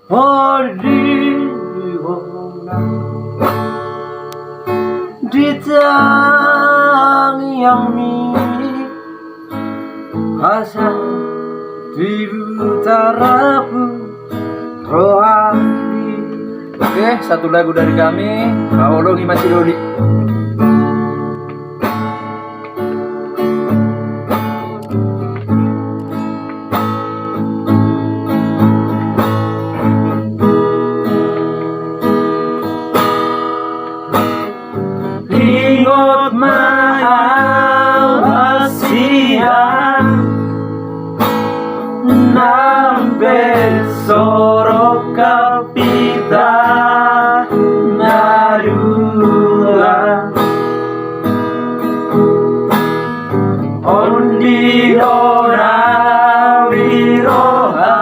Oriona di tangiami asa di utaraku rohani. Oke, satu lagu dari kami, Paolo masih Dodi. Ingot mahal siang nampel sorok kapita narula ondi dora wiroha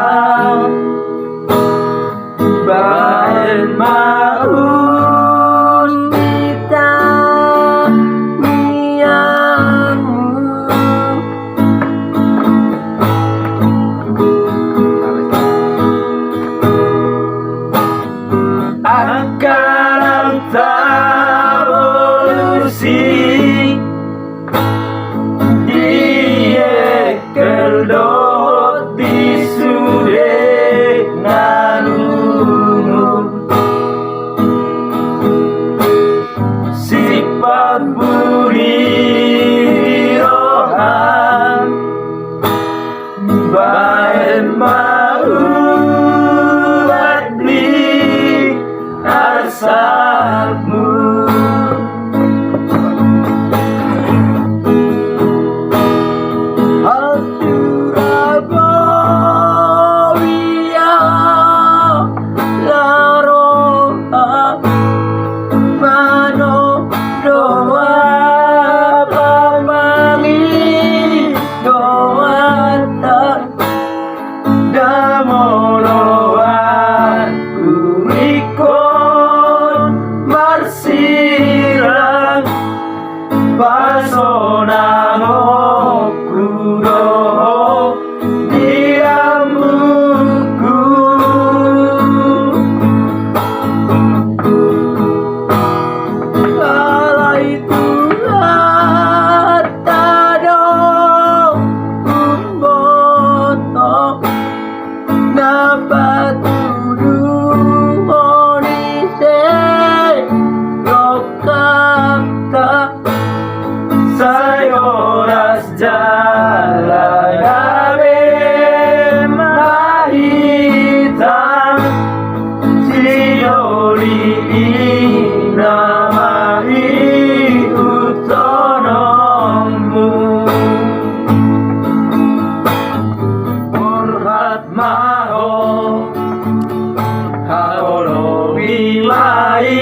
baen maun kita akan evolusi diekel di sude nanunun sifat budi rohan baen mau asalmu Surabaya laroha mano doa pamangi doa tak damoloan urikon marsilang pasona mokudo diamuku kala itu tado umboto dapat tuduh onise lokapta sayoras jalan gawe mahitam siori namahi utonomu murhat maho haolo wilai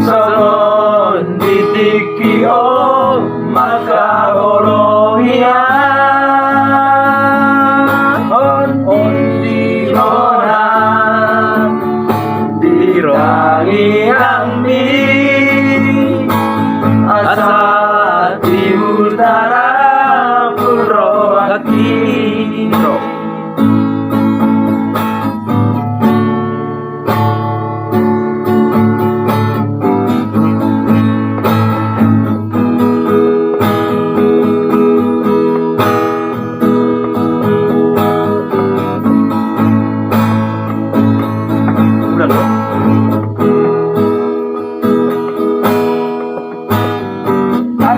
salon ditiki o maka ologia on di lona dirangi ami asa di utara Purwakini.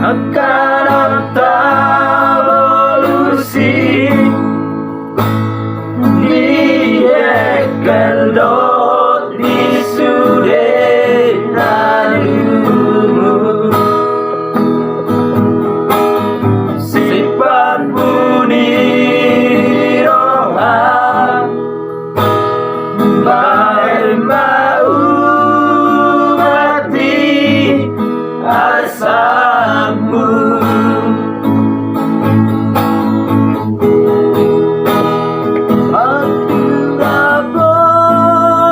Akan evolusi diekel di sude nanumu sifat budi roha bae mau mati asamu Surabaya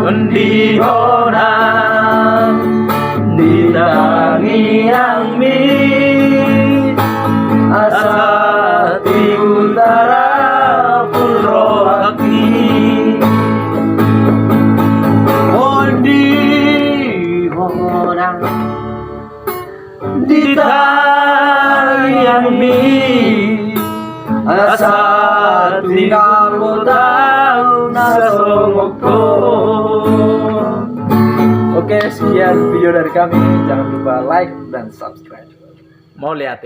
Di honang di tangi angmi asa di utara pulau haki di honang di tangi angmi asa di kapotang nasomoko. Oke, sekian video dari kami. Jangan lupa like dan subscribe. Mau lihat